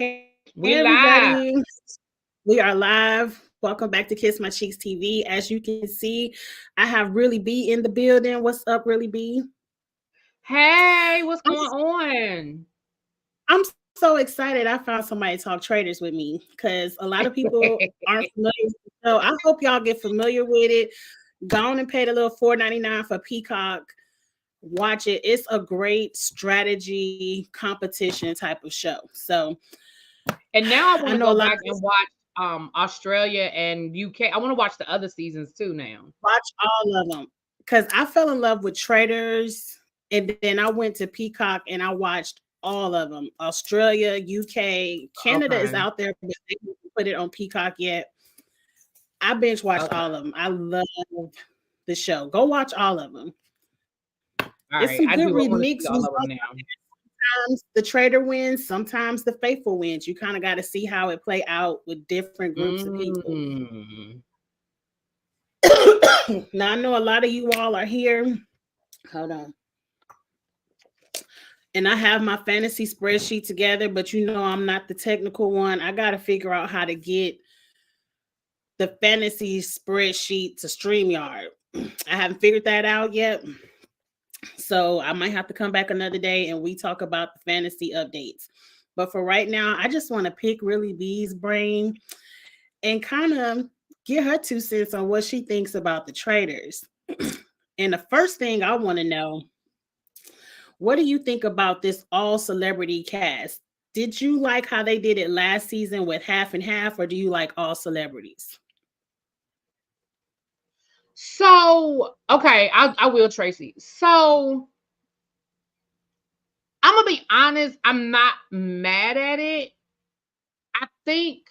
We live. Everybody, we are live. Welcome back to Kiss My Cheeks TV. As you can see, I have Really B in the building. What's up, Really B? Hey, what's I'm, going on? I'm so excited. I found somebody to talk traders with me because a lot of people aren't familiar with the show. I hope y'all get familiar with it. Go on and pay the little $4.99 for Peacock. Watch it. It's a great strategy competition type of show. So And now I I want to know a go lot back of and watch Australia and UK. I want to watch the other seasons too now. watch all of them because I fell in love with Traders, and then I went to Peacock and I watched all of them. Australia, UK, Canada is Okay. out there, but they didn't put it on Peacock yet. I binge watched Okay. all of them. I love the show. Go watch all of them. All It's right. some I good do. I want to see mixed all of them results. now. Sometimes the trader wins, sometimes the faithful wins. You kind of got to see how it play out with different groups of people. Mm. Now I know a lot of you all are here. Hold on. And I have my fantasy spreadsheet together, but you know I'm not the technical one. I got to figure out how to get the fantasy spreadsheet to StreamYard. I haven't figured that out yet. So I might have to come back another day and we talk about the fantasy updates. But for right now, I just want to pick Really B's brain and kind of get her 2 cents on what she thinks about the traders. And the first thing I want to know, what do you think about this all celebrity cast? Did you like how they did it last season with half and half, or do you like all celebrities? So, okay, I will, Tracy. So, I'm gonna be honest. I'm not mad at it. I think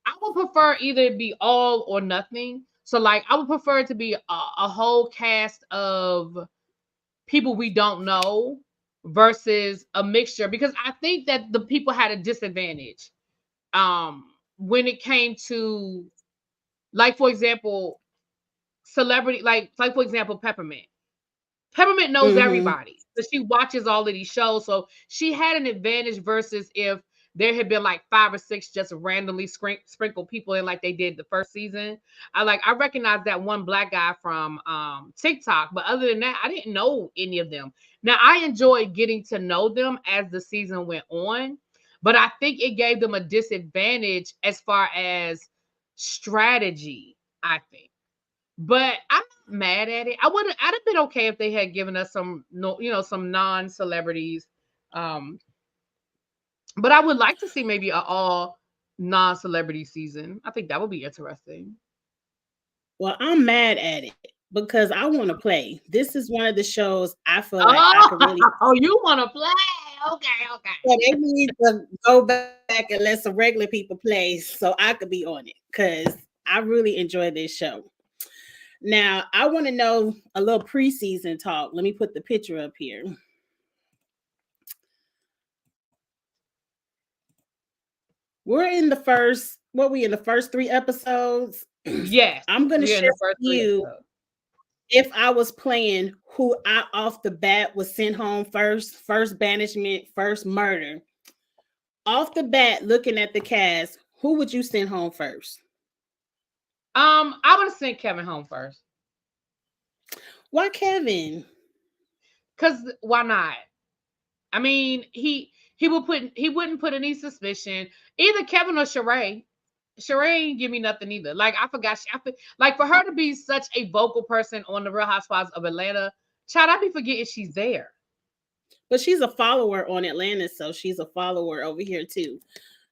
I would prefer either it be all or nothing. So, like, I would prefer it to be a whole cast of people we don't know versus a mixture, because I think that the people had a disadvantage when it came to, like, for example, celebrity, like for example, Peppermint knows Mm-hmm. everybody, but she watches all of these shows. So she had an advantage versus if there had been like 5 or 6 just randomly sprinkle people in like they did the first season. I recognize that one black guy from TikTok, but other than that, I didn't know any of them. Now I enjoyed getting to know them as the season went on, but I think it gave them a disadvantage as far as strategy, I think. But I'm not mad at it. I'd have been okay if they had given us some no, some non-celebrities. Um, but I would like to see maybe a all non-celebrity season. I think that would be interesting. Well, I'm mad at it because I want to play. This is one of the shows I feel like I could really. Oh, you want to play? Okay, So okay. they need to go back and let some regular people play so I could be on it because I really enjoy this show. Now, I want to know a little preseason talk. Let me put the picture up here. We're in the first, what we in the first 3 episodes. Yes, I'm going to we're in share the with first three you episodes. if I was playing who I off the bat was sent home first banishment, first murder. Off the bat, looking at the cast, who would you send home first? I would have sent Kevin home first. Why Kevin? Cause why not? I mean, he wouldn't put any suspicion, either Kevin or Sheree. Sheree ain't give me nothing either. Like I forgot, like for her to be such a vocal person on the Real Housewives of Atlanta, child, I be forgetting she's there. But she's a follower on Atlanta, so she's a follower over here too.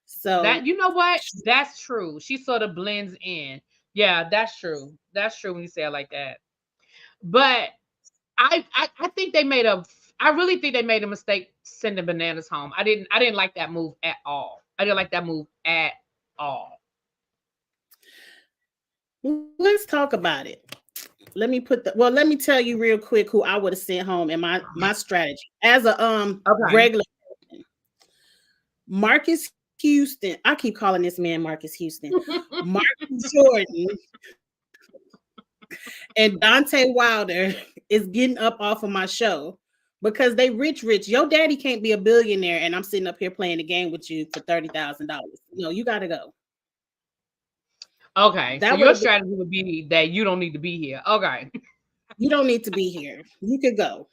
So That, you know what? That's true. She sort of blends in. Yeah, that's true. That's true when you say it like that. But I think they made a I really think they made a mistake sending Bananas home. I didn't like that move at all. I didn't like that move at all. let's talk about it. Let me tell you real quick who I would have sent home and my strategy as a Okay. regular person. Marcus Houston. I keep calling this man Marcus Houston. Marcus Jordan and Dante Wilder is getting up off of my show. because they rich. Your daddy can't be a billionaire, and I'm sitting up here playing the game with you for $30,000. No, you got to go. Okay, so That would your have been. strategy would be that you don't need to be here. Okay. You don't need to be here. You could go.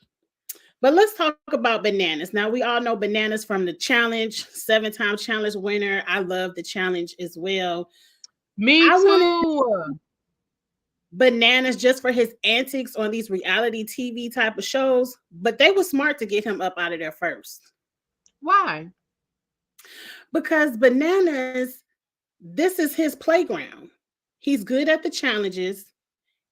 But let's talk about Bananas. Now, we all know Bananas from the challenge, 7-time challenge winner. I love the challenge as well. Me I wanted too. Bananas just for his antics on these reality TV type of shows, but they were smart to get him up out of there first. Why? Because Bananas, this is his playground. He's good at the challenges.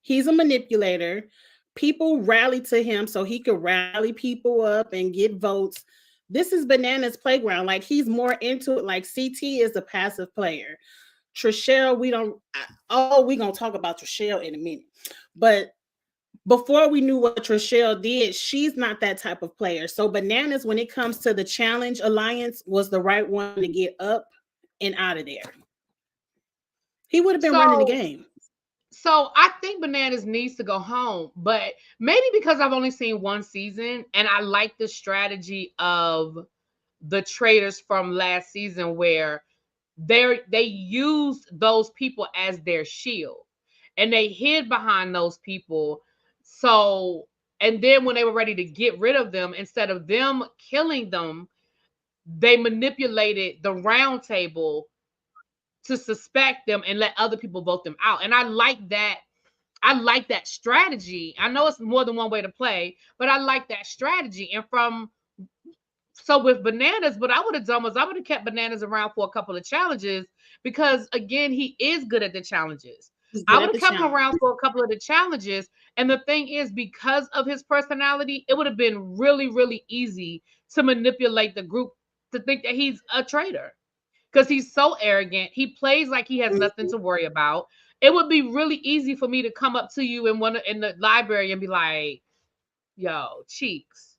He's a manipulator. People rally to him so he could rally people up and get votes. This is Bananas' playground. Like, he's more into it. Like, CT is a passive player. Trishelle, we don't. Oh, we're gonna talk about Trishelle in a minute. But before we knew what Trishelle did, she's not that type of player. So Bananas, when it comes to the challenge alliance, was the right one to get up and out of there. He would have been running the So game. I think Bananas needs to go home, but maybe because I've only seen one season and I like the strategy of the traders from last season where they used those people as their shield and they hid behind those people. So and then when they were ready to get rid of them, instead of them killing them, they manipulated the round table to suspect them and let other people vote them out. And I like that. I like that strategy. I know it's more than one way to play, but I like that strategy. And from so with Bananas, what I would have done was I would have kept Bananas around for a couple of challenges because again, he is good at the challenges. He's I good would at have the kept him challenge. around for a couple of the challenges. And the thing is, because of his personality, it would have been really, really easy to manipulate the group to think that he's a traitor because he's so arrogant. He plays like he has nothing Mhm. to worry about. It would be really easy for me to come up to you in the library and be like, "Yo, Cheeks,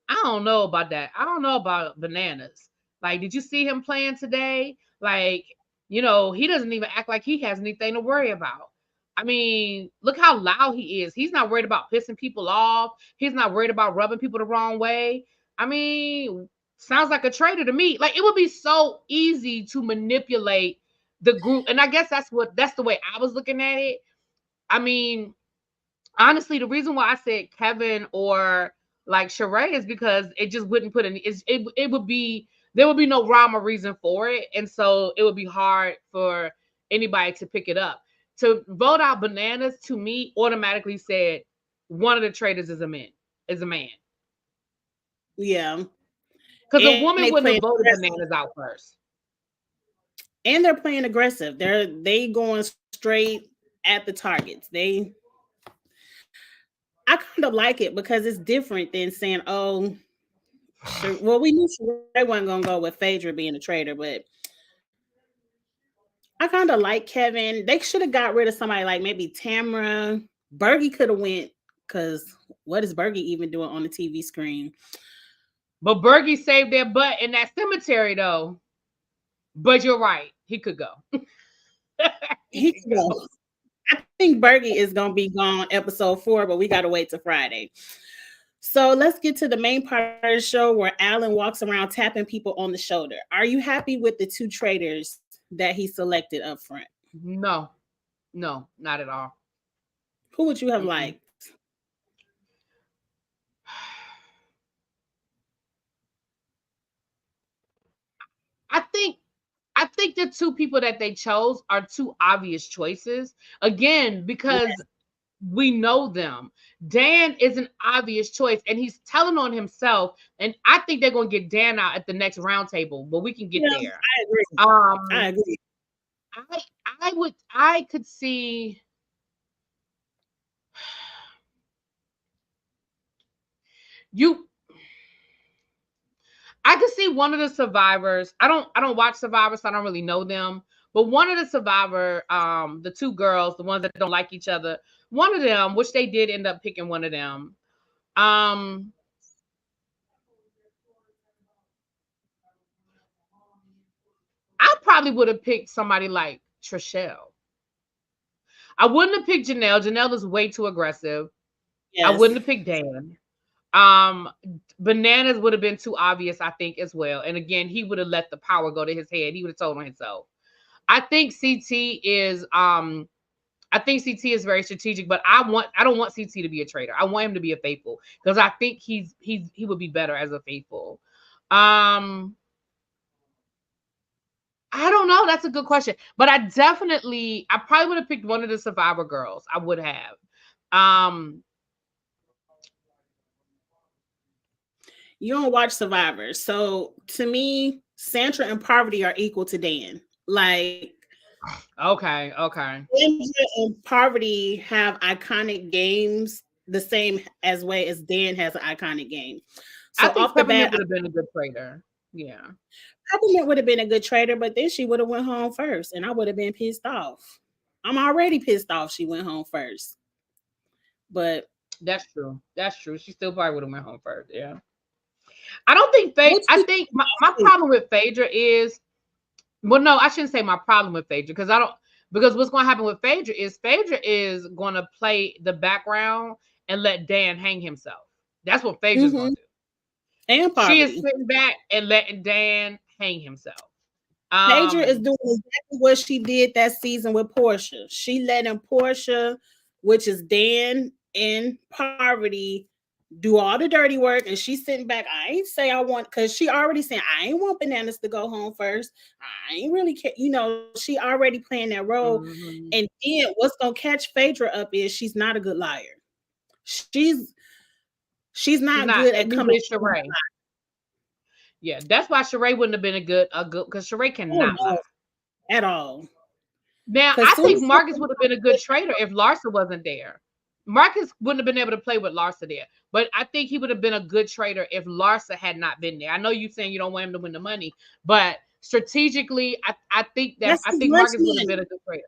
I don't know about that. I don't know about Bananas. Like, did you see him playing today? Like, he doesn't even act like he has anything to worry about. I mean, look how loud he is. He's not worried about pissing people off. He's not worried about rubbing people the wrong way. I mean, sounds like a traitor to me. Like, it would be so easy to manipulate the group. And I guess that's the way I was looking at it. I mean, honestly, the reason why I said Kevin or like Sheree is because it just wouldn't put any. It would be there would be no rhyme or reason for it, and so it would be hard for anybody to pick it up. To vote out Bananas to me automatically said one of the traders is a man. Is a man Yeah. because a And woman they wouldn't playing have voted aggressive. Bananas out first. And they're playing aggressive. They going straight at the targets. I kind of like it because it's different than saying, oh, sure. Well, we knew Sheree wasn't gonna go with Phaedra being a traitor, but I kind of like Kevin. They should have got rid of somebody like maybe Tamara. Bergie could have went because what is Bergie even doing on the TV screen? But Bergie saved their butt in that cemetery though. But you're right, he could go. He He could could go. go. I think Bergie is gonna be gone episode 4, but we gotta wait till Friday. So let's get to the main part of the show where Alan walks around tapping people on the shoulder. Are you happy with the 2 traders that he selected up front? No, no, not at all. Who would you have Mm-mm. liked? I think I think the two people that they chose are two obvious choices. Again, because we know them. Dan is an obvious choice, and he's telling on himself. And I think they're gonna get Dan out at the next roundtable, but we can get Yeah, there. I agree. I Um, agree. I I could see you. I could see one of the survivors. I don't watch survivors, so I don't really know them. But one of the survivor, the two girls, the ones that don't like each other, one of them, which they did end up picking one of them. Um, I probably would have picked somebody like Trishelle. I wouldn't have picked Janelle. Janelle is way too aggressive. I Yes. wouldn't have picked Dan. Um, Bananas would have been too obvious, I think, as well. And again, he would have let the power go to his head. He would have told on himself. I think CT is I think CT is very strategic, but I don't want CT to be a traitor. I want him to be a faithful because I think he would be better as a faithful. Um I don't know. That's a good question. But I probably would have picked one of the Survivor girls. I would have. Um You don't watch Survivor. So to me, Sandra and Poverty are equal to Dan. Like okay, okay. Sandra and Poverty have iconic games the same as way as Dan has an iconic game. I So think off the Peppermint bat, would have been a good trader. Yeah. Peppermint would have been a good trader, but then she would have went home first, and I would have been pissed off. I'm already pissed off she went home first. But That's true. That's true. She still probably would have went home first. Yeah. I don't think what I you think my problem with Phaedra is, well, no, I shouldn't say my problem with Phaedra because I don't, because what's going to happen with Phaedra is going to play the background and let Dan hang himself. That's what Phaedra's going mm-hmm. to do. And She is Poverty. sitting back and letting Dan hang himself. Phaedra is Um, doing exactly what she did that season with Portia. She letting Portia, which is Dan and Poverty, do all the dirty work, and she's sitting back. I ain't say I want, because she already saying I ain't want Bananas to go home first. I ain't really care. You know, she already playing that role. mhm. And then what's gonna catch Phaedra up is she's not a good liar. She's she's She's not not. good And at neither coming. is Sheree. Yeah, that's why Sheree wouldn't have been a good because Sheree Oh cannot lie. no, at all. Now, Because I soon think as Marcus would have been a good trader if Larsa wasn't there. Marcus wouldn't have been able to play with Larsa there, but I think he would have been a good trader if Larsa had not been there. I know you saying you don't want him to win the money, but strategically, that's I his think lunch Marcus would have money. been a good trader.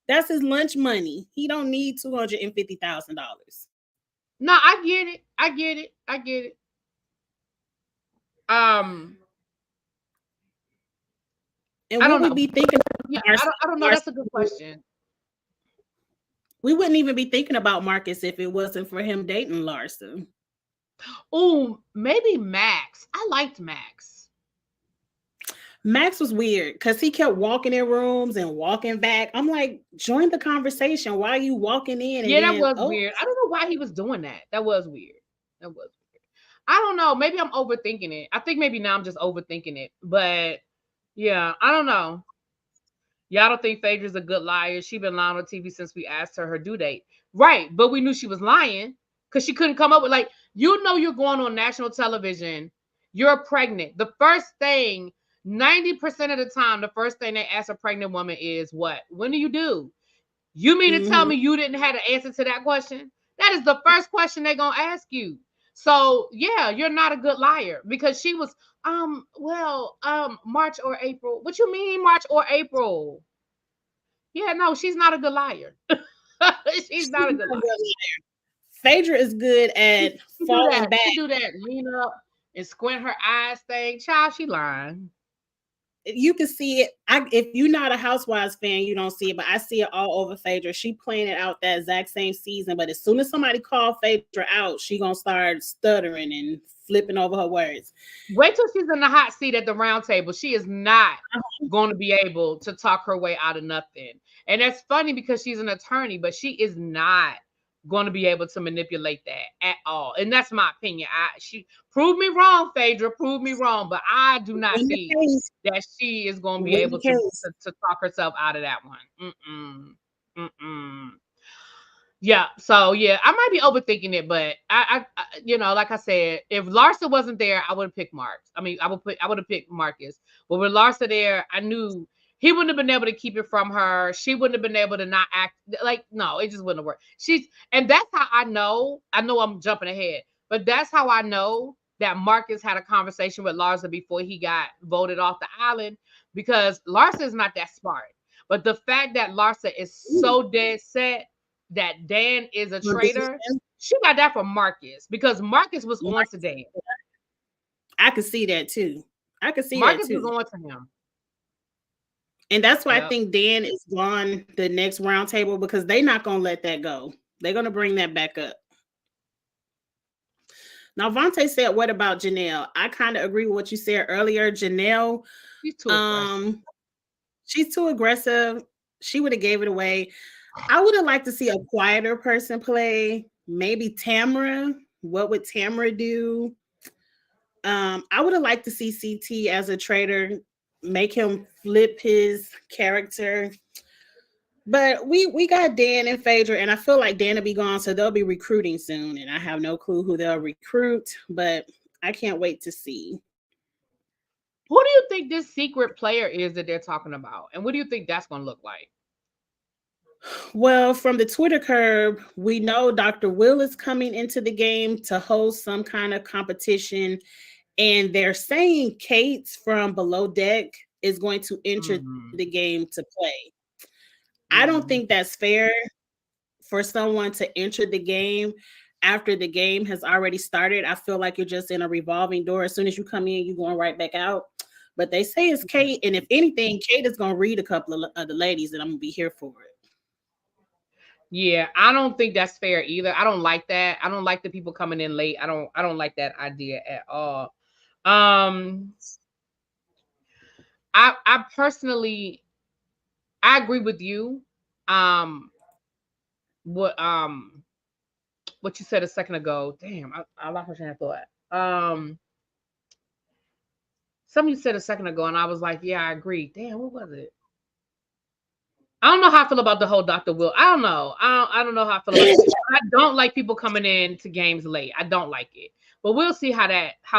That's his lunch money. He don't need $250,000. No, I get it. I get it. I get it. Um, And I would don't we know. be thinking Yeah, about I don't know. That's a good question. we wouldn't even be thinking about Marcus if it wasn't for him dating Larsa. Oh, maybe Max. I liked Max. Max was weird because he kept walking in rooms and walking back. I'm like, join the conversation. Why are you walking in and Yeah, that then was weird. I don't know why he was doing that. That was weird. That was weird. I don't know. Maybe I'm overthinking it. I think maybe now I'm just overthinking it. But yeah, I don't know. Y'all don't think Phaedra's a good liar? She been lying on TV since we asked her due date. Right, but we knew she was lying because she couldn't come up with, like, you know, you're going on national television. You're pregnant. The first thing, 90% of the time, the first thing they ask a pregnant woman is what? When do you do? You mean to tell mm-hmm. me you didn't have an answer to that question? That is the first question they're gonna ask you. So yeah, you're not a good liar because she was March or April. What you mean March or April? Yeah, no, she's not a good liar. She's She's not a good not liar. good. Phaedra is good at She do falling that. back. She do that. Lean up and squint her eyes thing. Child, she lying. You can see it. If you're not a Housewives fan, you don't see it, but I see it all over Phaedra. She playing it out that exact same season, but as soon as somebody call Phaedra out, she gonna start stuttering and flipping over her words. Wait till she's in the hot seat at the round table. She is not going to be able to talk her way out of nothing. And that's funny because she's an attorney, but she is not going to be able to manipulate that at all. And that's my opinion. She prove me wrong, Phaedra, prove me wrong, but I do not Win the think case. that she is going to be Win the able case. to talk herself out of that one. Mm-mm. Yeah, so yeah, I might be overthinking it, but you know, like I said, if Larsa wasn't there, I would have picked Marks. I mean, I would have picked Marcus. But with Larsa there, I knew he wouldn't have been able to keep it from her. She wouldn't have been able to not act like, no, it just wouldn't have worked. And that's how I know. I know I'm jumping ahead, but that's how I know that Marcus had a conversation with Larsa before he got voted off the island, because Larsa is not that smart. But the fact that Larsa is so dead set that Dan is a traitor, she got that from Marcus because Marcus was on to Dan. I could see that too. I could see that Marcus was too. on to him. And that's why I Yep. think Dan is gone the next roundtable, because they're not gonna let that go. They're gonna bring that back up. Now, Vontae said, "What about Janelle?" I kind of agree with what you said earlier. Janelle, She's too aggressive. um, she's too aggressive. She would have gave it away. I would have liked to see a quieter person play. Maybe Tamara. What would Tamara do? I would have liked to see CT as a traitor, make him flip his character. But we got Dan and Phaedra, and I feel like Dan will be gone, so they'll be recruiting soon. And I have no clue who they'll recruit, but I can't wait to see. Who do you think this secret player is that they're talking about? And what do you think that's going to look like? Well, from the Twitter curb, we know Dr. Will is coming into the game to host some kind of competition. And they're saying Kate from Below Deck is going to enter the Mm-hmm. game to play. I don't think Mm-hmm. that's fair for someone to enter the game after the game has already started. I feel like you're just in a revolving door. As soon as you come in, you're going right back out. But they say it's Kate. And if anything, Kate is going to read a couple of the ladies, and I'm going to be here for it. Yeah, I don't think that's fair either. I don't like that. I don't like the people coming in late. I don't like that idea at all. Um I personally I agree with you. Um what what you said a second ago. Damn, I lost my train of thought. Something you said a second ago, and I was like, yeah, I agree. Damn, what was it? I don't know how I feel about the whole Dr. Will. I don't know. I don't know how I feel about it. I don't like people coming in to games late. I don't like it. But we'll see how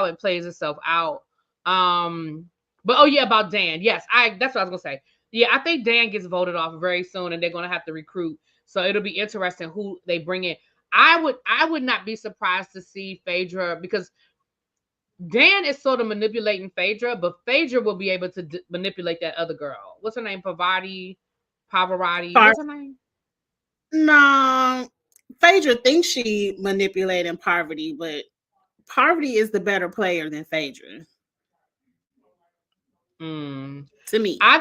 it plays itself out. Um but oh yeah, about Dan. Yes, I that's what I was gonna say. Yeah, I think Dan gets voted off very soon and they're gonna have to recruit. So it'll be interesting who they bring in. I would not be surprised to see Phaedra because Dan is sort of manipulating Phaedra, but Phaedra will be able to manipulate that other girl. What's her name? Pavarotti. What's her name? No, Phaedra thinks she manipulating Poverty, but Poverty is the better player than Phaedra Mm. to me. I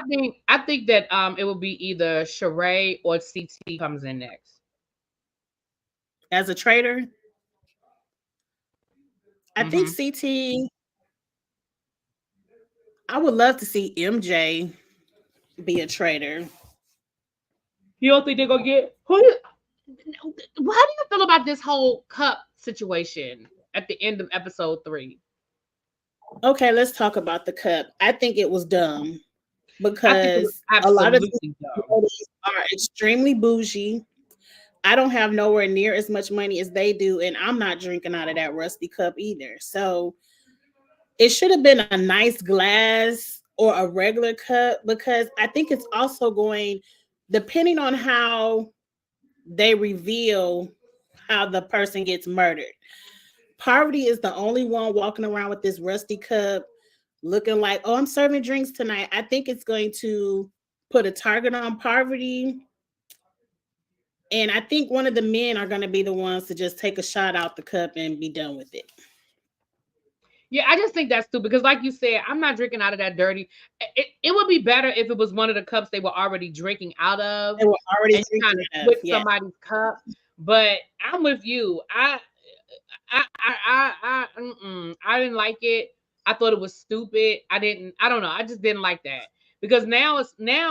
think that it will be either Sheree or CT comes in next. As a trader, I think Hmm. CT, I would love to see MJ be a trader. You don't think they're gonna get who? How do you feel about this whole cup situation at the end of episode 3? Okay, let's talk about the cup. I think it was dumb I think it was because a lot of these absolutely dumb. ladies are extremely bougie. I don't have nowhere near as much money as they do, and I'm not drinking out of that rusty cup either. So it should have been a nice glass or a regular cup because I think it's also going, depending on how they reveal how the person gets murdered. Poverty is the only one walking around with this rusty cup looking like, oh, I'm serving drinks tonight. I think it's going to put a target on Poverty. And I think one of the men are going to be the ones to just take a shot out the cup and be done with it. Yeah, I just think that's stupid because, like you said, I'm not drinking out of that dirty. It would be better if it was one of the cups they were already drinking out of, They were already and kind drinking of enough. switch Yes. somebody's cup. But I'm with you. I didn't like it. I thought it was stupid. I didn't. I don't know. I just didn't like that because now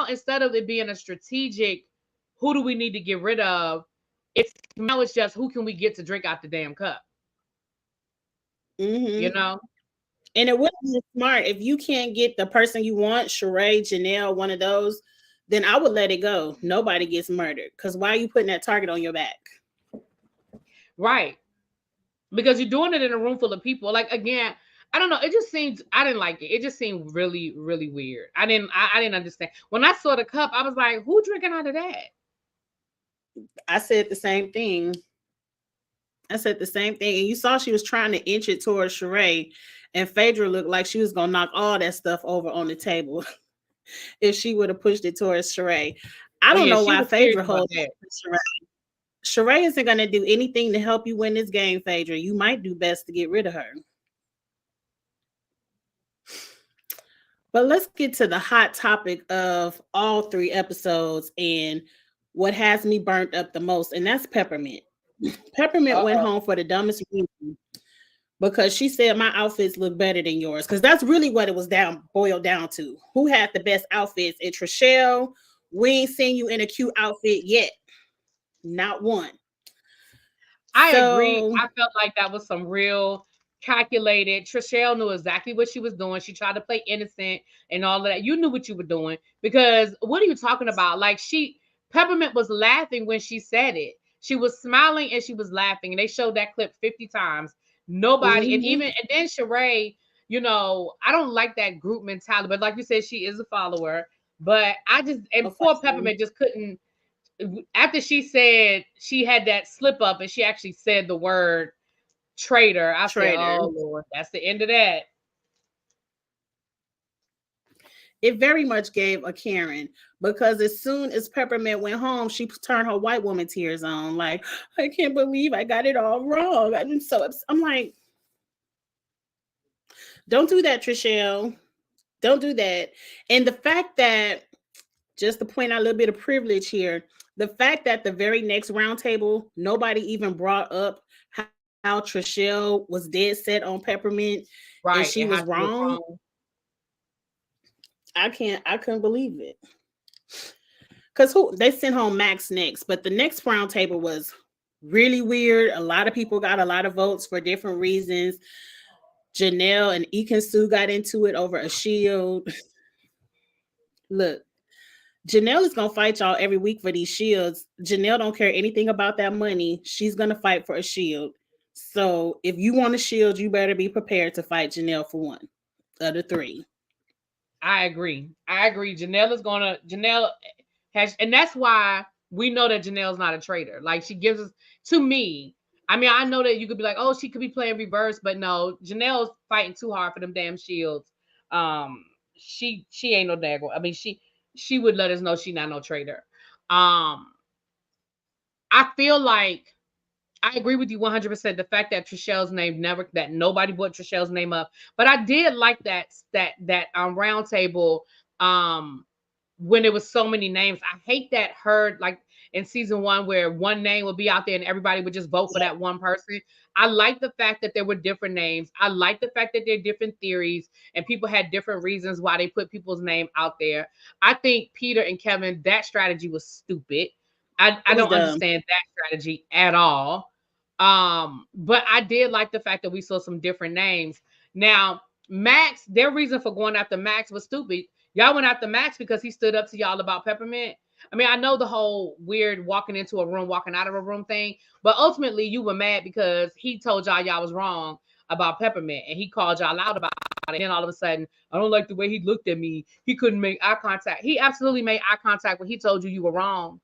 instead of it being a strategic, who do we need to get rid of? It's just who can we get to drink out the damn cup? You Mm-hmm. know. And it wouldn't be smart if you can't get the person you want, Sheree, Janelle, one of those, then I would let it go. Nobody gets murdered. Because why are you putting that target on your back? Right. Because you're doing it in a room full of people. Like again, I don't know. It just seems I didn't like it. It just seemed really, really weird. I didn't understand. When I saw the cup, I was like, who drinking out of that? I said the same thing. I said the same thing. And you saw she was trying to inch it towards Sheree. And Phaedra looked like she was gonna knock all that stuff over on the table if she would have pushed it towards Sheree. I Oh don't yeah, know she why was serious Phaedra about holds that. Sheree. Sheree isn't gonna do anything to help you win this game, Phaedra. You might do best to get rid of her. But let's get to the hot topic of all 3 episodes and what has me burnt up the most, and that's Peppermint. Peppermint went Uh-oh. home for the dumbest reason because she said my outfits look better than yours. Because that's really what it was boiled down to. Who had the best outfits? And Trishelle, we ain't seen you in a cute outfit yet. Not one. I agree. So I felt like that was some real calculated. Trishelle knew exactly what she was doing. She tried to play innocent and all of that. You knew what you were doing because what are you talking about? Like Peppermint was laughing when she said it. She was smiling and she was laughing, and they showed that clip 50 times. Nobody, and then Sheree, I don't like that group mentality, but like you said, she is a follower. But and poor Peppermint just couldn't, after she said she had that slip up and she actually said the word traitor, I said, oh Lord, that's the end of that. It very much gave a Karen, because as soon as Peppermint went home, she turned her white woman tears on. Like, I can't believe I got it all wrong. I'm so upset. I'm like, don't do that, Trishelle. Don't do that. And the fact that, just to point out a little bit of privilege here, the fact that the very next roundtable, nobody even brought up how Trishelle was dead set on Peppermint and she Right. was And how she was wrong. wrong. I couldn't believe it. Because they sent home Max next, but the next roundtable was really weird. A lot of people got a lot of votes for different reasons. Janelle and Ekansu got into it over a shield. Look, Janelle is gonna fight y'all every week for these shields. Janelle don't care anything about that money. She's gonna fight for a shield. So if you want a shield, you better be prepared to fight Janelle for one of the three. I agree. Janelle has, and that's why we know that Janelle's not a traitor. Like, she gives us, to me, I mean, I know that you could be like, oh, she could be playing reverse, but no, Janelle's fighting too hard for them damn shields. She ain't no daggone. I mean, she would let us know she not no traitor. I feel like I agree with you 100%. The fact that Trishelle's name that nobody brought Trishelle's name up, but I did like that round table when there was so many names. I hate that herd, like in season 1, where one name would be out there and everybody would just vote for that one person. I like the fact that there were different names. I like the fact that there are different theories and people had different reasons why they put people's name out there. I think Peter and Kevin, that strategy was stupid. I don't understand that strategy at all. But I did like the fact that we saw some different names. Now, Max, their reason for going after Max was stupid. Y'all went after Max because he stood up to y'all about Peppermint. I mean, I know the whole weird walking into a room, walking out of a room thing, but ultimately you were mad because he told y'all was wrong about Peppermint and he called y'all out about it. And then all of a sudden, I don't like the way he looked at me. He couldn't make eye contact. He absolutely made eye contact when he told you were wrong.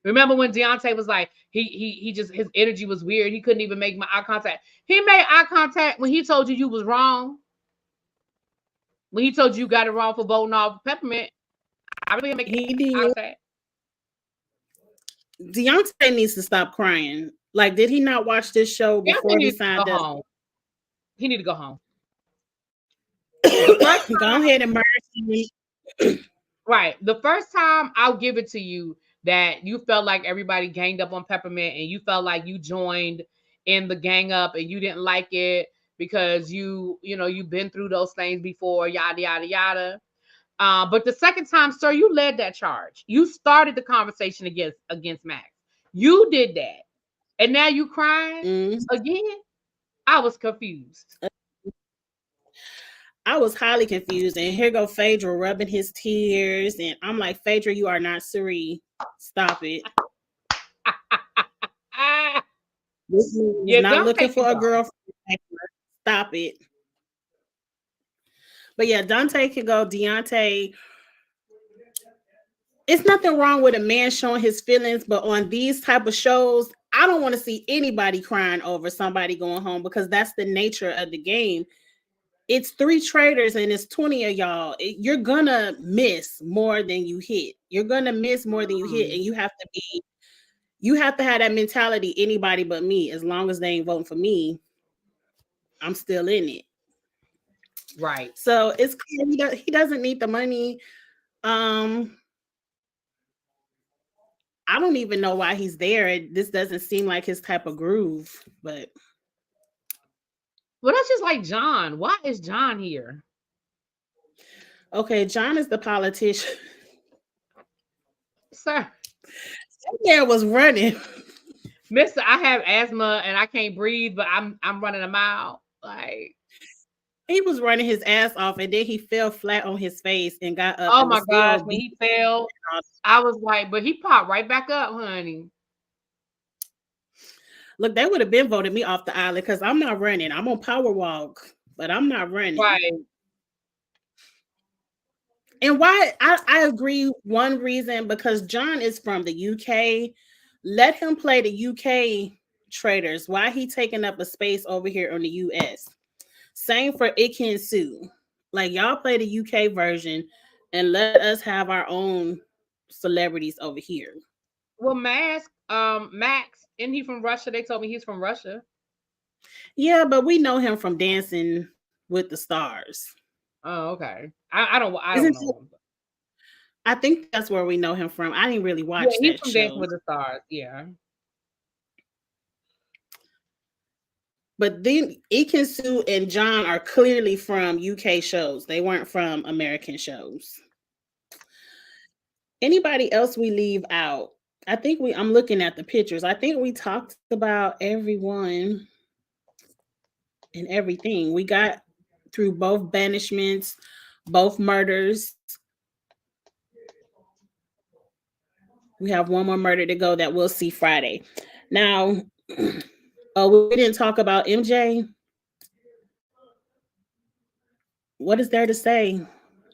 Remember when Deontay was like, he just, his energy was weird. He couldn't even make my eye contact. He made eye contact when he told you was wrong. When he told you got it wrong for voting off Peppermint. I really make He did. eye contact. Deontay needs to stop crying. Like, did he not watch this show before he signed up? Home. He need to go home. The first time, go ahead and merge me. Right. The first time, I'll give it to you that you felt like everybody ganged up on Peppermint and you felt like you joined in the gang up and you didn't like it because you've been through those things before, yada, yada, yada. But the second time, sir, you led that charge. You started the conversation against Max. You did that. And now you crying again? I was confused. I was highly confused. And here go Phaedra rubbing his tears. And I'm like, Phaedra, you are not Suri. Stop it. This is not looking for a girlfriend. Stop it. But yeah, Dante can go. Deontay, it's nothing wrong with a man showing his feelings, but on these type of shows, I don't want to see anybody crying over somebody going home because that's the nature of the game. It's 3 traders and it's 20 of y'all. You're gonna miss more than you hit. You're gonna miss more than you hit, and you have to have that mentality. Anybody but me, as long as they ain't voting for me, I'm still in it. Right. So it's clear he doesn't need the money. I don't even know why he's there. This doesn't seem like his type of groove, but Well, that's just like John. Why is John here? Okay, John is the politician. Sir, There was running. Mister, I have asthma and I can't breathe, but I'm running a mile. Like, He was running his ass off, and then he fell flat on his face and got up oh and my was still gosh, when beating he fell, on. I was like, but he popped right back up, honey. Look, they would have been voted me off the island because I'm not running. I'm on power walk, but I'm not running. Right. And why I agree one reason because John is from the UK. Let him play the UK traders. Why he taking up a space over here in the US? Same for Ikin Sue. Like y'all play the UK version and let us have our own celebrities over here. Well, Max, isn't he from Russia? They told me he's from Russia. Yeah, but we know him from Dancing with the Stars. Oh, okay. I don't Isn't know him. I think that's where we know him from. I didn't really Yeah, watch he's that from Dancing show. with the Stars. Yeah. But then Ikinsu and John are clearly from UK shows. They weren't from American shows. Anybody else we leave out? I'm looking at the pictures. I think we talked about everyone and everything. We got through both banishments, both murders. We have one more murder to go that we'll see Friday. Now, we didn't talk about MJ. What is there to say?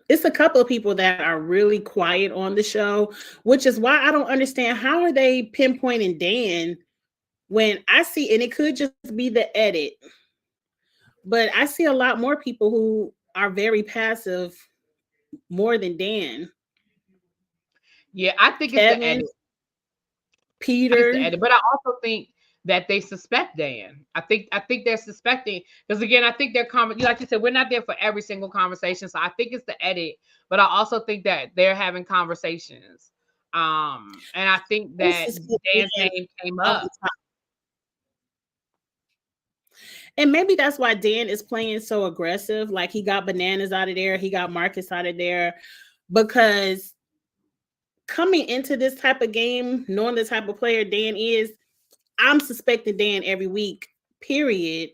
It's a couple of people that are really quiet on the show, which is why I don't understand how are they pinpointing Dan when I see, and it could just be the edit, but I see a lot more people who are very passive more than Dan. Yeah, I think it's the Kevin, edit. I think it's the Peter, edit, but I also think that they suspect Dan. I think they're suspecting because again, I think they're like you said, we're not there for every single conversation, so I think it's the edit, but I also think that they're having conversations. And I think this that is good Dan's Dan name came all the up. time. And maybe that's why Dan is playing so aggressive. Like he got Bananas out of there, he got Marcus out of there, because coming into this type of game, knowing the type of player Dan is, I'm suspecting Dan every week, period.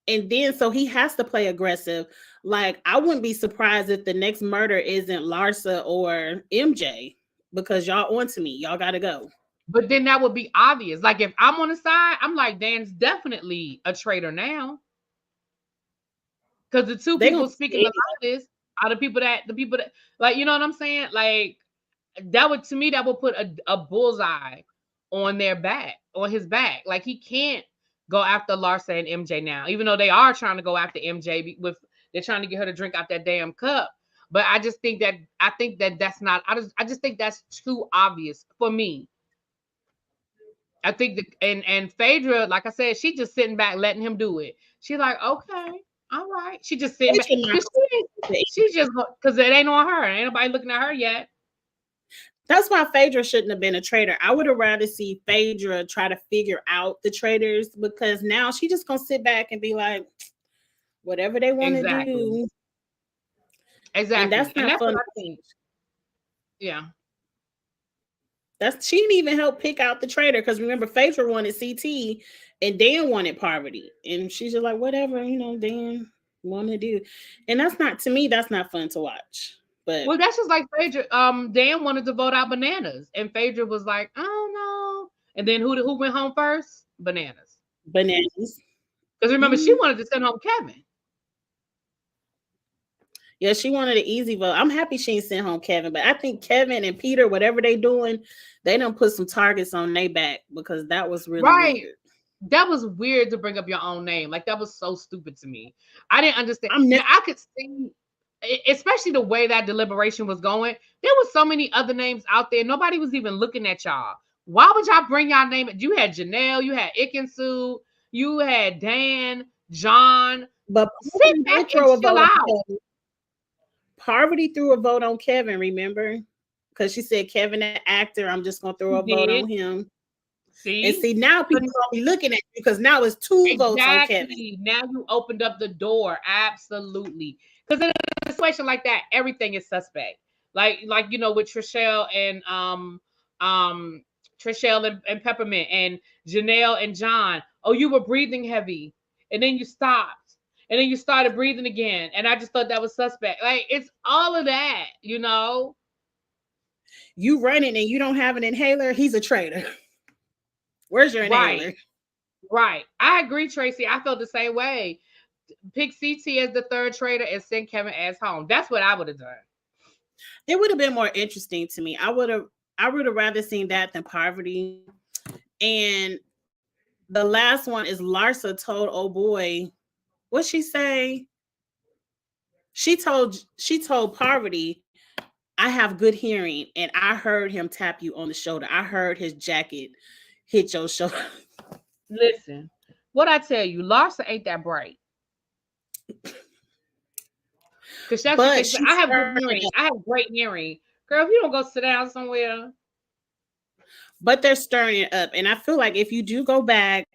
And then so he has to play aggressive. Like I wouldn't be surprised if the next murder isn't Larsa or MJ because y'all on to me. Y'all gotta go. But then that would be obvious. Like if I'm on the side, I'm like Dan's definitely a traitor now. Because the two They gonna people speaking say the loudest are the people that like you know what I'm saying? Like that would to me that would put a bullseye on their back, on his back. Like he can't go after Larsa and MJ now, even though they are trying to go after MJ with they're trying to get her to drink out that damn cup. But I think that that's not. I just think that's too obvious for me. I think and Phaedra, like I said, she just sitting back letting him do it. She's like, okay, all right. She just sitting back Phaedra not because she just because it ain't on her. Ain't nobody looking at her yet. That's why Phaedra shouldn't have been a traitor. I would have rather see Phaedra try to figure out the traitors because now she just gonna sit back and be like, whatever they want to Exactly. do. And Exactly. that's And not that's what fun. I think. Yeah. That's she didn't even help pick out the traitor because remember Phaedra wanted CT and Dan wanted Poverty. And she's just like, whatever, Dan want to do. And that's not to me, that's not fun to watch. But Well, that's just like Phaedra. Dan wanted to vote out Bananas, and Phaedra was like, "Oh no!" And then who went home first? Bananas. Bananas. Because remember, she Mhm. wanted to send home Kevin. Yeah, she wanted an easy vote. I'm happy she ain't sent home Kevin, but I think Kevin and Peter, whatever they doing, they don't put some targets on their back because that was really Right. weird. That was weird to bring up your own name. Like that was so stupid to me. I didn't understand. I'm Now never I could see, especially the way that deliberation was going. There was so many other names out there. Nobody was even looking at y'all. Why would y'all bring y'all name? You had Janelle, you had Ikinsu, you had Dan, John. but Sit Poverty back did and throw a chill vote on out. Kevin. Poverty threw a vote on Kevin, remember? Because she said Kevin, the actor, I'm just gonna throw She a vote did. on him. And See? see, now people gonna be looking at you because now it's 2 votes on Kevin. Exactly. Now you opened up the door. Absolutely. Because in a situation like that, everything is suspect. Like with um Trishelle and Peppermint and Janelle and John. Oh, you were breathing heavy, and then you stopped, and then you started breathing again, and I just thought that was suspect. Like it's all of that. You running and you don't have an inhaler, he's a traitor. Where's your Right. inhaler? Right. I agree, Tracy. I felt the same way. Pick CT as the third trader and send Kevin as home. That's what I would have done. It would have been more interesting to me. I would have rather seen that than Poverty. And the last one is Larsa told oh boy, what she say? She told Poverty, I have good hearing and I heard him tap you on the shoulder. I heard his jacket hit your shoulder. Listen, what I tell you, Larsa ain't that bright. Because that's what they But say. she I have good stirred hearing. it up. I have great hearing. Girl, if you don't go sit down somewhere. But they're stirring it up. And I feel like if you do go back,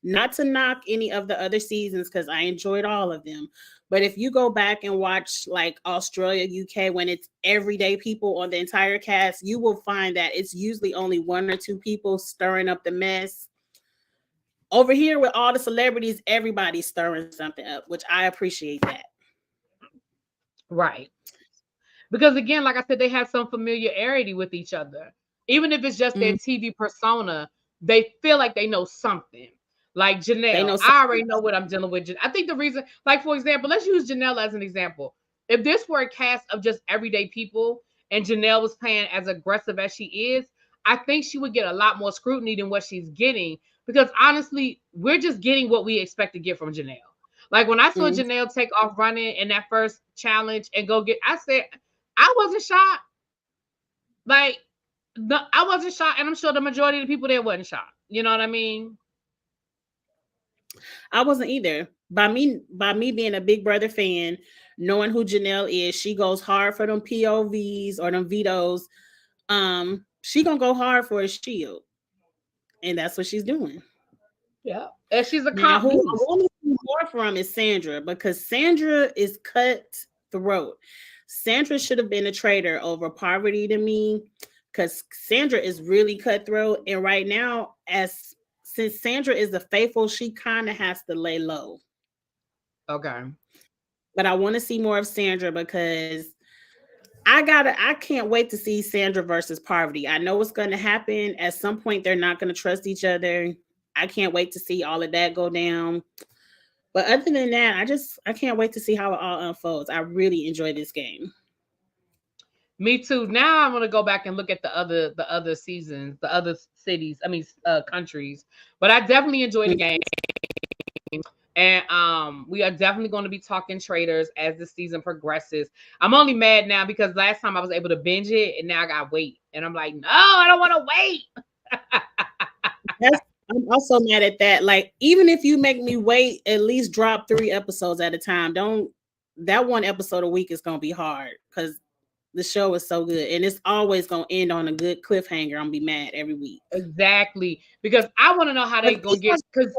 not to knock any of the other seasons, because I enjoyed all of them. But if you go back and watch like Australia, UK, when it's everyday people on the entire cast, you will find that it's usually only 1 or 2 people stirring up the mess. Over here with all the celebrities, everybody's stirring something up, which I appreciate that. Right. Because again, like I said, they have some familiarity with each other. Even if it's just their Mm, TV persona, they feel like they know something. Like they Janelle, know I something. already know what I'm dealing with. I think the reason, like for example, let's use Janelle as an example. If this were a cast of just everyday people and Janelle was playing as aggressive as she is, I think she would get a lot more scrutiny than what she's getting. Because honestly, we're just getting what we expect to get from Janelle. Like when I saw Mm. Janelle take off running in that first challenge and go get, I said, I wasn't shocked. Like, I wasn't shocked, and I'm sure the majority of the people there wasn't shocked. You know what I mean? I wasn't either. By me being a Big Brother fan, knowing who Janelle is, she goes hard for them POVs or them vetoes. She gonna go hard for a shield, and that's what she's doing. Yeah. And she's a Now, comp who I beast. want to see more from is Sandra, because Sandra is cutthroat. Sandra should have been a traitor over Poverty to me, because Sandra is really cutthroat. And right now, as since Sandra is the faithful, she kind of has to lay low. Okay. But I want to see more of Sandra because I can't wait to see Sandra versus Poverty. I know what's going to happen. At some point, they're not going to trust each other. I can't wait to see all of that go down. But other than that, I can't wait to see how it all unfolds. I really enjoy this game. Me too. Now I'm gonna go back and look at the other seasons, the other cities. I mean, countries. But I definitely enjoy the game, and we are definitely going to be talking traders as the season progresses. I'm only mad now because last time I was able to binge it, and now I got to wait, and I'm like, no, I don't want to wait. That's, I'm also mad at that. Like, even if you make me wait, at least drop 3 episodes at a time. Don't that one episode a week is gonna be hard because the show is so good and it's always gonna end on a good cliffhanger. I'm gonna be mad every week. Exactly, because I want to know how they But gonna get. Because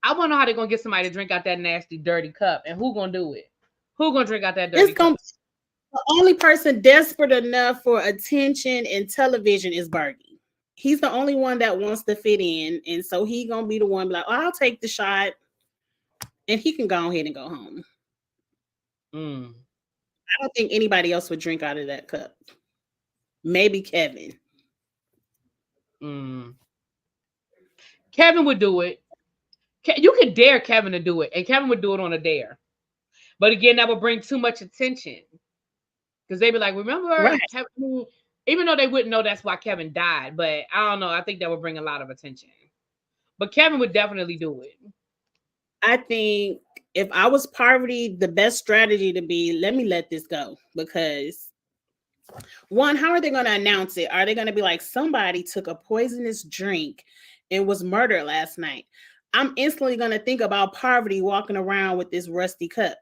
I want to know how they gonna get somebody to drink out that nasty, dirty cup, and who gonna do it? Who gonna drink out that it's dirty gonna cup? the only person desperate enough for attention and television is Bergie. He's the only one that wants to fit in, and so he gonna be the one be like, oh, I'll take the shot, and he can go ahead and go home. Mm, I don't think anybody else would drink out of that cup. Maybe Kevin. mm. Kevin would do it. You could dare Kevin to do it, and Kevin would do it on a dare. But again, that would bring too much attention because they'd be like, "Remember, Right. Kevin?" Even though they wouldn't know that's why Kevin died, but I don't know. I think that would bring a lot of attention. But Kevin would definitely do it. I think if I was Poverty, the best strategy to be let me let this go because one, how are they going to announce it? Are they going to be like somebody took a poisonous drink and was murdered last night? I'm instantly going to think about Poverty walking around with this rusty cup,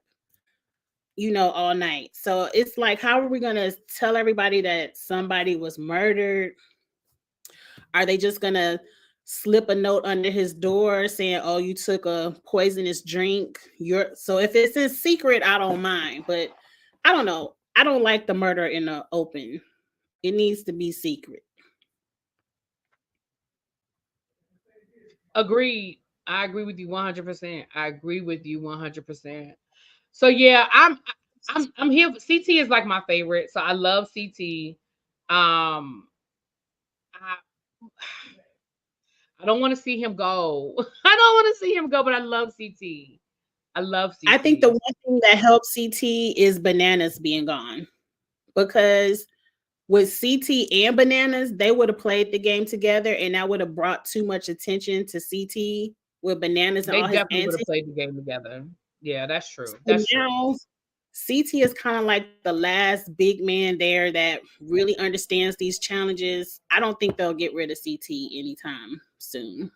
all night. So it's like, how are we going to tell everybody that somebody was murdered? Are they just going to slip a note under his door saying, "Oh, you took a poisonous drink." So if it's in secret, I don't mind, but I don't know. I don't like the murder in the open. It needs to be secret. Agreed. I agree with you 100%. I agree with you 100%. So yeah, I'm here. CT is like my favorite. So I love CT. I I don't want to see him go. I don't want to see him go, but I love CT. I love I think the CT. one thing that helps CT is Bananas being gone, because with CT and Bananas, they would have played the game together, and that would have brought too much attention to CT with Bananas and They all his definitely would have antics. played the game together. Yeah, that's true. So That's true. now CT is kind of like the last big man there that really understands these challenges. I don't think they'll get rid of CT anytime soon.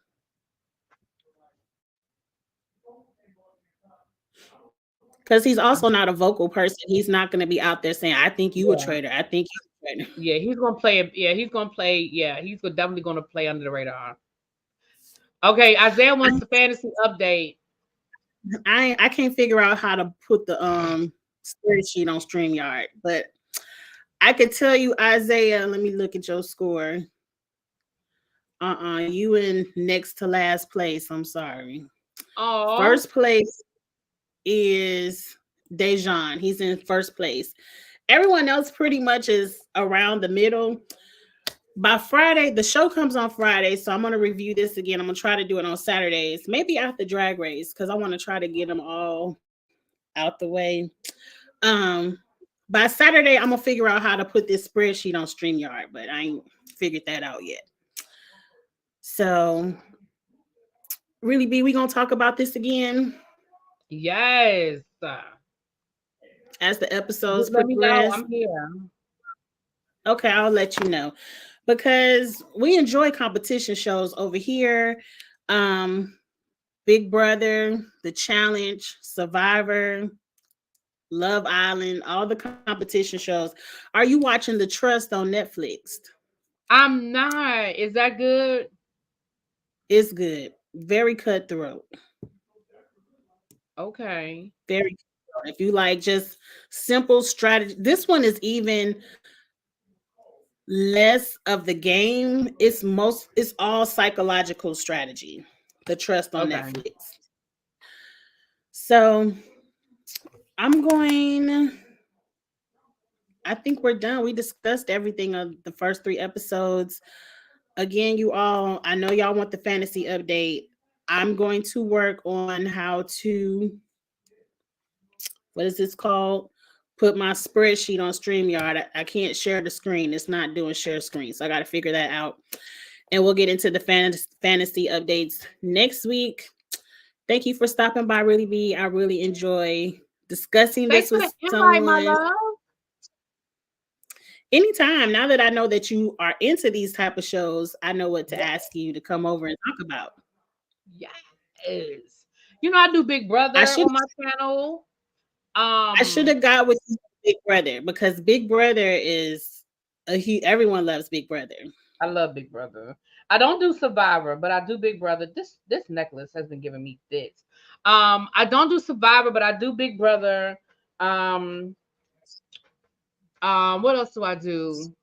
Because he's also not a vocal person. He's not going to be out there saying, "I think you a Yeah. traitor. I think you a traitor." Yeah, he's gonna play it. Yeah, he's gonna play. Yeah, definitely gonna play under the radar. Okay, Isaiah wants the fantasy update. I can't figure out how to put the spreadsheet on StreamYard, but I could tell you, Isaiah. Let me look at your score. You in next to last place. I'm sorry. Oh, First place is Dejan. He's in first place. Everyone else pretty much is around the middle. By Friday, the show comes on Friday, so I'm gonna review this again. I'm gonna try to do it on Saturdays, maybe after Drag Race, because I want to try to get them all out the way. Um, by Saturday, I'm gonna figure out how to put this spreadsheet on StreamYard, but I ain't figured that out yet. So, really, B, we gonna talk about this again yes. as the episodes Just let me know. progress. I'm here. Okay, I'll let you know, because we enjoy competition shows over here. Um, Big Brother, The Challenge, Survivor, Love Island, all the competition shows. Are you watching The Trust on Netflix? I'm not. Is that good? It's good. Very cutthroat. Okay. Very cutthroat. If you like just simple strategy, this one is even less of the game. It's all psychological strategy. The Trust on Okay. Netflix. So I'm going. I think we're done. We discussed everything of the first three episodes. Again, you all, I know y'all want the fantasy update. I'm going to work on how to, what is this called? Put my spreadsheet on StreamYard. I can't share the screen. It's not doing share screen. So I got to figure that out. And we'll get into the fantasy updates next week. Thank you for stopping by, Really B. I really enjoy discussing Thanks this for with the invite, my someone. love. Anytime, now that I know that you are into these type of shows, I know what to Yes. ask you to come over and talk about. Yes. You know, I do Big I Brother should on my channel. I should have got with Big Brother, because Big Brother is everyone loves Big Brother. I love Big Brother. I don't do Survivor, but I do Big Brother. This necklace has been giving me fits. I don't do Survivor, but I do Big Brother. Um, what else do I do?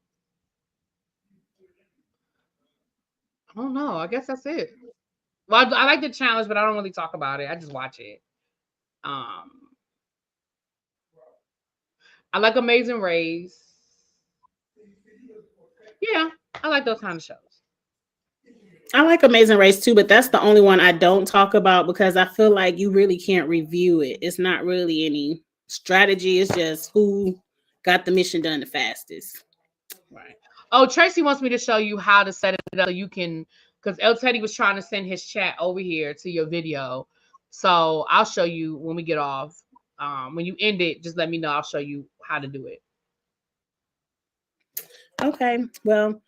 I don't know. I guess that's it. Well, I like the challenge, but I don't really talk about it. I just watch it. Um, I like Amazing Race. Yeah, I like those kind of shows. I like Amazing Race too, but that's the only one I don't talk about, because I feel like you really can't review it. It's not really any strategy. It's just who got the mission done the fastest. Right. Oh, Tracy wants me to show you how to set it up so you can, because El Teddy was trying to send his chat over here to your video. So I'll show you when we get off. When you end it, just let me know. I'll show you how to do it. Okay, well,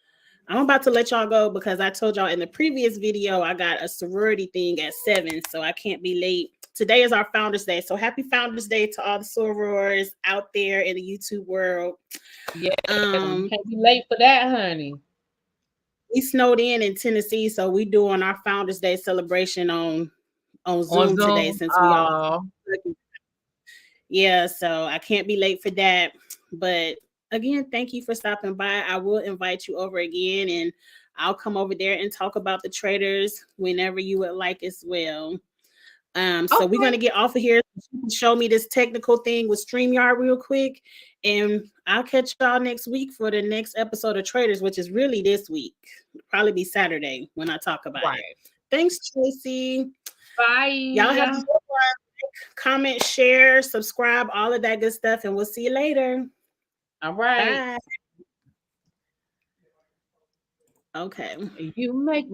I'm about to let y'all go, because I told y'all in the previous video I got a sorority thing at 7, so I can't be late. Today is our Founders Day, so happy Founders Day to all the sorors out there in the YouTube world. Yeah, you can't be late for that, honey. we snowed in Tennessee, so we doing our Founders Day celebration on On Zoom today Zoom. since we all. Oh, Yeah, so I can't be late for that. But again, thank you for stopping by. I will invite you over again, and I'll come over there and talk about the traders whenever you would like as well. So we're okay. gonna get off of here. Show me this technical thing with StreamYard real quick, and I'll catch y'all next week for the next episode of Traders, which is really this week. Probably be Saturday when I talk about it. Right. Thanks, Tracy. Y'all have a Bye. good one. Comment, share, subscribe, all of that good stuff, and we'll see you later. All right. Bye. Okay. You make